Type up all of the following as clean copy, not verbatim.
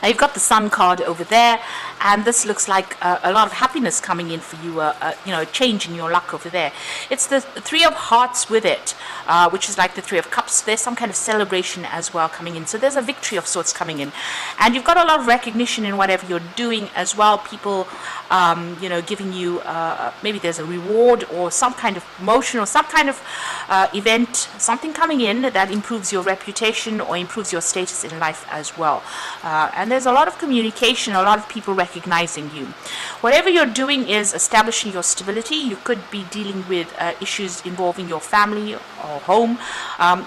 You've got the Sun card over there, and this looks like a lot of happiness coming in for you, a change in your luck over there. It's the Three of Hearts with it, which is like the Three of Cups. There's some kind of celebration as well coming in. So there's a victory of sorts coming in. And you've got a lot of recognition in whatever you're doing as well. People, giving you, maybe there's a reward or some kind of promotion or some kind of event, something coming in that improves your reputation or improves your status in life as well. And there's a lot of communication, a lot of people recognizing you. Whatever you're doing is establishing your stability. You could be dealing with issues involving your family or home.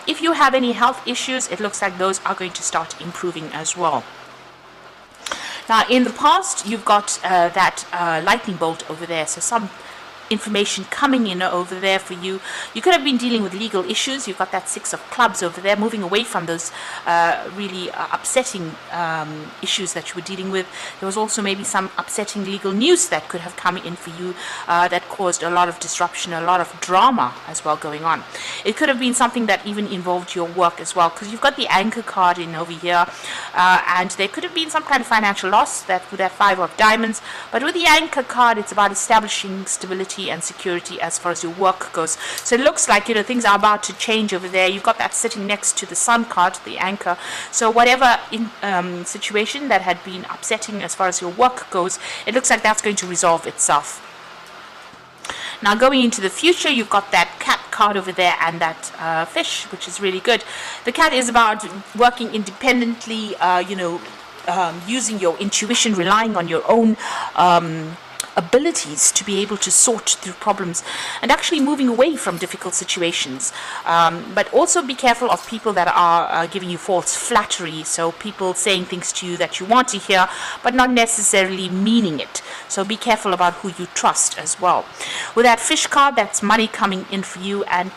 If you have any health issues, it looks like those are going to start improving as well. Now, in the past, you've got that lightning bolt over there, so some information coming in over there for you. You could have been dealing with legal issues. You've got that Six of Clubs over there, moving away from those really upsetting issues that you were dealing with. There was also maybe some upsetting legal news that could have come in for you that caused a lot of disruption, a lot of drama as well going on. It could have been something that even involved your work as well, because you've got the Anchor card in over here, and there could have been some kind of financial loss that with that Five of Diamonds. But with the Anchor card, it's about establishing stability and security as far as your work goes. So it looks like things are about to change over there. You've got that sitting next to the Sun card, the Anchor. So whatever situation that had been upsetting as far as your work goes, it looks like that's going to resolve itself. Now, going into the future, you've got that Cat card over there and that Fish, which is really good. The Cat is about working independently, using your intuition, relying on your own abilities to be able to sort through problems and actually moving away from difficult situations. But also be careful of people that are giving you false flattery. So people saying things to you that you want to hear, but not necessarily meaning it. So be careful about who you trust as well. With that Fish card, that's money coming in for you, and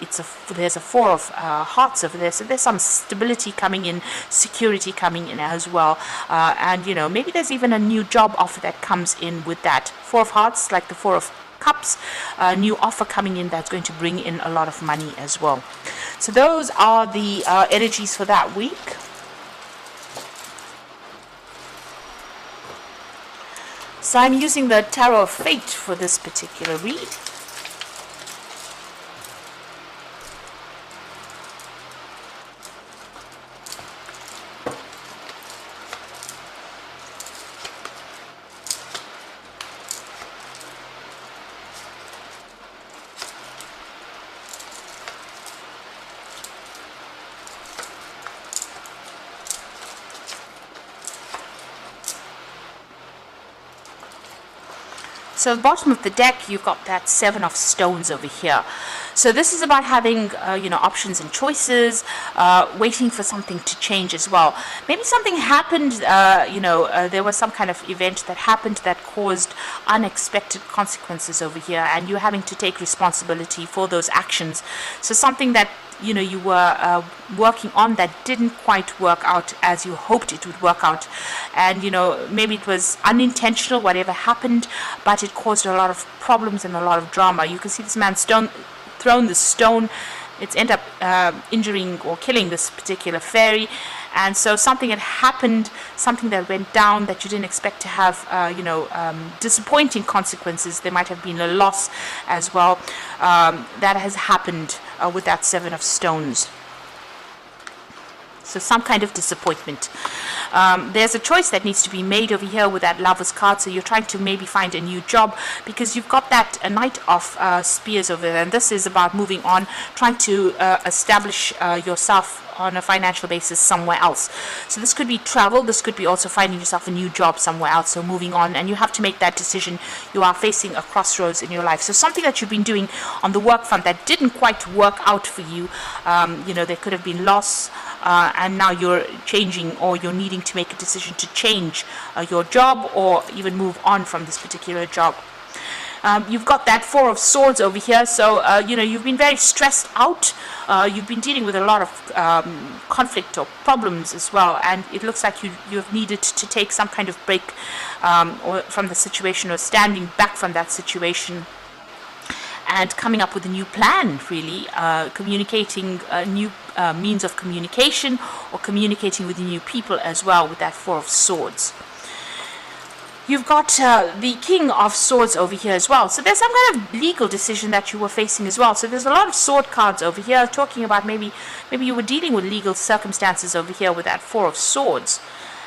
there's a Four of Hearts over there. So there's some stability coming in, security coming in as well. And maybe there's even a new job offer that comes in with that. Four of Hearts, like the Four of Cups, a new offer coming in that's going to bring in a lot of money as well. So those are the energies for that week. So I'm using the Tarot of Fate for this particular read. So at the bottom of the deck, you've got that Seven of Stones over here. So this is about having, options and choices, waiting for something to change as well. Maybe something happened, there was some kind of event that happened that caused unexpected consequences over here, and you're having to take responsibility for those actions. So something that you were working on that didn't quite work out as you hoped it would work out, and maybe it was unintentional, whatever happened, but it caused a lot of problems and a lot of drama. You can see this man thrown the stone. It's ended up injuring or killing this particular fairy. And so something had happened, something that went down that you didn't expect to have, disappointing consequences. There might have been a loss as well. That has happened with that Seven of Stones. So some kind of disappointment. There's a choice that needs to be made over here with that Lover's card. So you're trying to maybe find a new job because you've got that Knight of Spears over there. And this is about moving on, trying to establish yourself on a financial basis somewhere else. So this could be travel. This could be also finding yourself a new job somewhere else. So moving on, and you have to make that decision. You are facing a crossroads in your life. So something that you've been doing on the work front that didn't quite work out for you. There could have been loss. And now you're changing, or you're needing to make a decision to change your job or even move on from this particular job. You've got that Four of Swords over here, so you've been very stressed out. You've been dealing with a lot of conflict or problems as well, and it looks like you've needed to take some kind of break or from the situation, or standing back from that situation. and coming up with a new plan, really, communicating new means of communication, or communicating with new people as well with that Four of Swords. You've got the King of Swords over here as well. So there's some kind of legal decision that you were facing as well. So there's a lot of sword cards over here talking about maybe you were dealing with legal circumstances over here with that Four of Swords.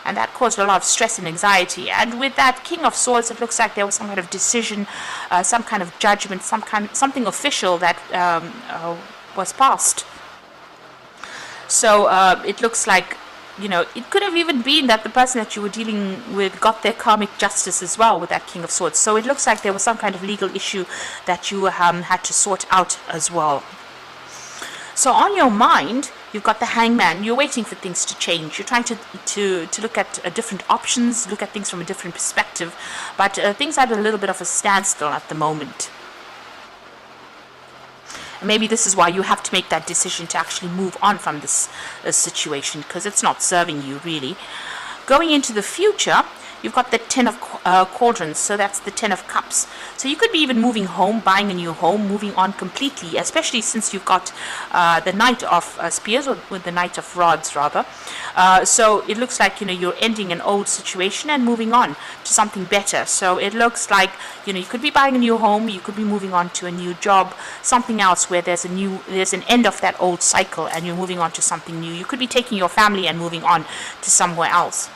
And that caused a lot of stress and anxiety. And with that King of Swords, it looks like there was some kind of decision, some kind of judgment, something official that was passed. So it looks like, it could have even been that the person that you were dealing with got their karmic justice as well with that King of Swords. So it looks like there was some kind of legal issue that you had to sort out as well. So on your mind, you've got the Hangman. You're waiting for things to change. You're trying to look at different options, look at things from a different perspective. But things are at a little bit of a standstill at the moment. Maybe this is why you have to make that decision to actually move on from this situation, because it's not serving you really. Going into the future, you've got the Ten of Cauldrons, so that's the Ten of Cups. So you could be even moving home, buying a new home, moving on completely, especially since you've got the Knight of Spears, or with the Knight of Rods rather. So it looks like you're ending an old situation and moving on to something better. So it looks like you could be buying a new home, you could be moving on to a new job, something else where there's an end of that old cycle and you're moving on to something new. You could be taking your family and moving on to somewhere else.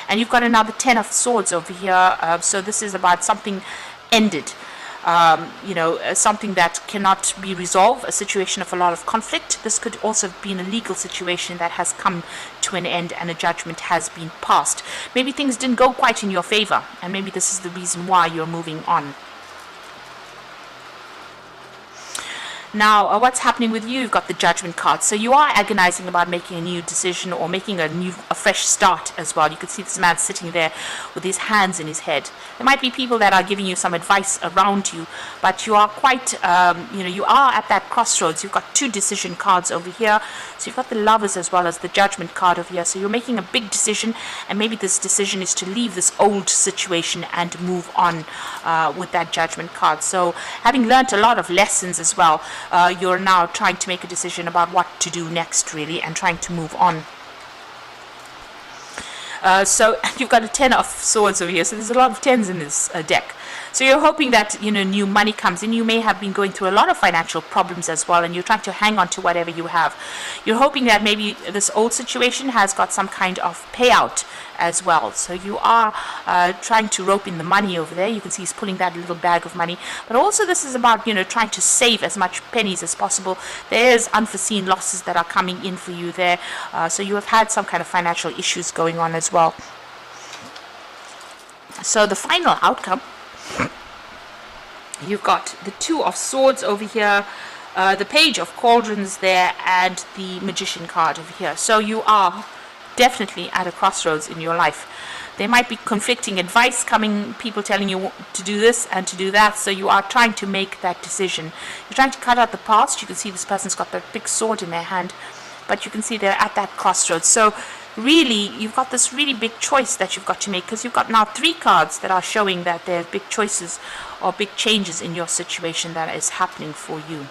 And you've got another Ten of Swords over here. So this is about something ended. Something that cannot be resolved, a situation of a lot of conflict. This could also have been a legal situation that has come to an end and a judgment has been passed. Maybe things didn't go quite in your favor, and maybe this is the reason why you're moving on. Now, what's happening with you? You've got the Judgment card. So you are agonizing about making a new decision or making a fresh start as well. You can see this man sitting there with his hands in his head. There might be people that are giving you some advice around you, but you are quite, you are at that crossroads. You've got two decision cards over here. So you've got the Lovers as well as the Judgment card over here. So you're making a big decision, and maybe this decision is to leave this old situation and move on with that Judgment card. So having learnt a lot of lessons as well, you're now trying to make a decision about what to do next, really, and trying to move on. So you've got a Ten of Swords over here, so there's a lot of tens in this deck. So you're hoping that new money comes in. You may have been going through a lot of financial problems as well, and you're trying to hang on to whatever you have. You're hoping that maybe this old situation has got some kind of payout as well. So you are trying to rope in the money over there. You can see he's pulling that little bag of money. But also this is about trying to save as much pennies as possible. There's unforeseen losses that are coming in for you there. So you have had some kind of financial issues going on as well. So the final outcome, you've got the Two of Swords over here, the Page of Cauldrons there, and the Magician card over here. So you are definitely at a crossroads in your life. There might be conflicting advice coming, people telling you to do this and to do that, so you are trying to make that decision. You're trying to cut out the past. You can see this person's got that big sword in their hand, but you can see they're at that crossroads. So really, you've got this really big choice that you've got to make, because you've got now 3 cards that are showing that there are big choices or big changes in your situation that is happening for you.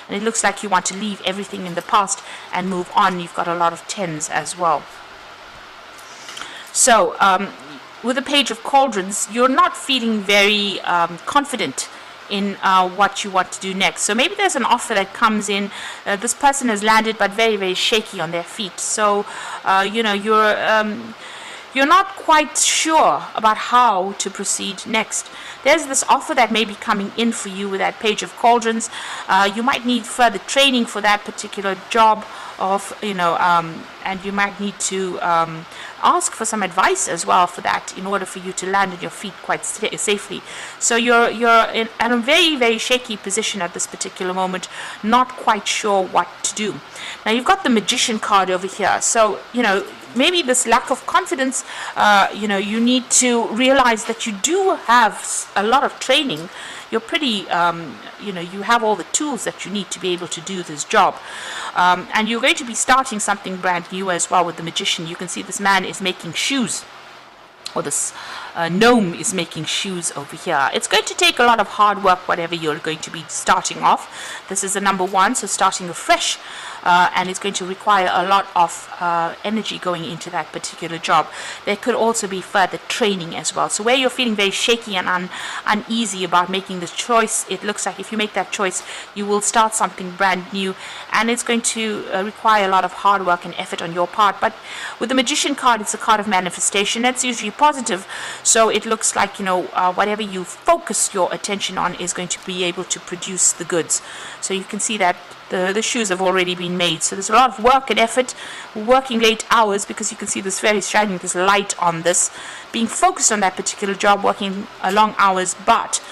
And it looks like you want to leave everything in the past and move on. You've got a lot of tens as well. So with the Page of Cauldrons, you're not feeling very confident in what you want to do next. So maybe there's an offer that comes in. This person has landed, but very, very shaky on their feet. So you're not quite sure about how to proceed next. There's this offer that may be coming in for you with that Page of Cauldrons. You might need further training for that particular job, and you might need to ask for some advice as well for that, in order for you to land on your feet quite safely. So you're in a very, very shaky position at this particular moment, not quite sure what to do. Now you've got the Magician card over here. So maybe this lack of confidence, you need to realize that you do have a lot of training. You're pretty, you have all the tools that you need to be able to do this job. And you're going to be starting something brand new as well with the Magician. You can see this man is making shoes. or this gnome is making shoes over here. It's going to take a lot of hard work, whatever you're going to be starting off. This is a number 1, so starting afresh, and it's going to require a lot of energy going into that particular job. There could also be further training as well. So where you're feeling very shaky and uneasy about making this choice, it looks like if you make that choice, you will start something brand new, and it's going to require a lot of hard work and effort on your part. But with the Magician card, it's a card of manifestation. That's usually positive. So it looks like, whatever you focus your attention on is going to be able to produce the goods. So you can see that the shoes have already been made. So there's a lot of work and effort, working late hours, because you can see this very shining, this light on this, being focused on that particular job, working long hours, but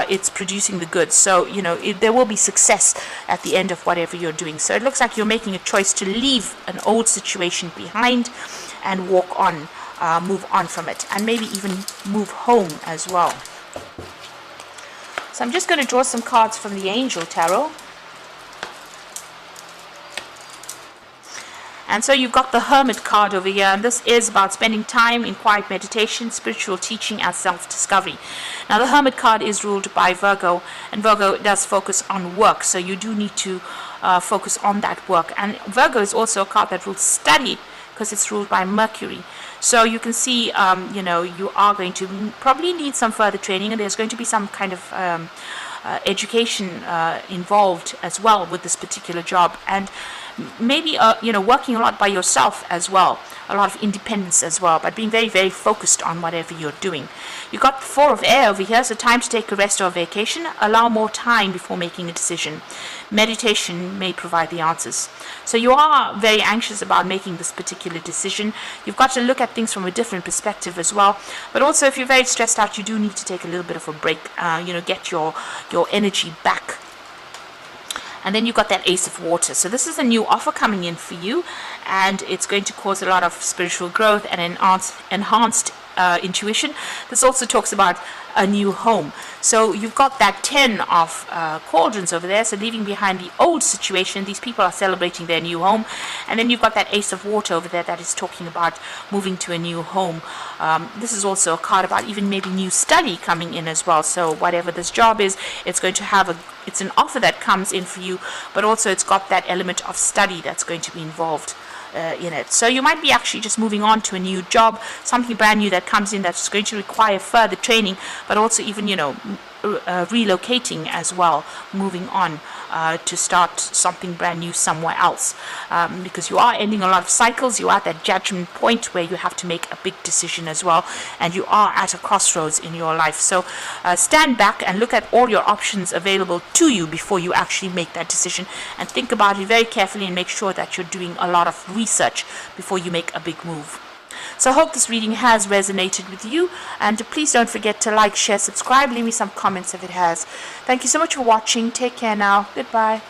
it's producing the goods. So, there will be success at the end of whatever you're doing. So it looks like you're making a choice to leave an old situation behind and walk on, move on from it, and maybe even move home as well. So I'm just going to draw some cards from the Angel Tarot. And so you've got the Hermit card over here, and this is about spending time in quiet meditation, spiritual teaching, and self-discovery. Now, the Hermit card is ruled by Virgo, and Virgo does focus on work, so you do need to focus on that work. And Virgo is also a card that rules study, because it's ruled by Mercury. So you can see, you are going to probably need some further training, and there's going to be some kind of education involved as well with this particular job, and maybe working a lot by yourself as well, a lot of independence as well, but being very, very focused on whatever you're doing. You got the 4 of Air over here, so time to take a rest or a vacation. Allow more time before making a decision. Meditation may provide the answers. So you are very anxious about making this particular decision. You've got to look at things from a different perspective as well. But also, if you're very stressed out, you do need to take a little bit of a break, get your energy back. And then you've got that Ace of Water. So this is a new offer coming in for you, and it's going to cause a lot of spiritual growth and enhanced intuition. This also talks about a new home. So you've got that 10 of cauldrons over there, so leaving behind the old situation. These people are celebrating their new home. And then you've got that Ace of Water over there that is talking about moving to a new home. This is also a card about even maybe new study coming in as well. So whatever this job is, it's going to have it's an offer that comes in for you, but also it's got that element of study that's going to be involved in it. So you might be actually just moving on to a new job, something brand new that comes in that's going to require further training, but also even relocating as well, moving on to start something brand new somewhere else, because you are ending a lot of cycles. You are at that judgment point where you have to make a big decision as well, and you are at a crossroads in your life. So stand back and look at all your options available to you before you actually make that decision, and think about it very carefully and make sure that you're doing a lot of research before you make a big move. So I hope this reading has resonated with you, and please don't forget to like, share, subscribe, leave me some comments if it has. Thank you so much for watching. Take care now. Goodbye.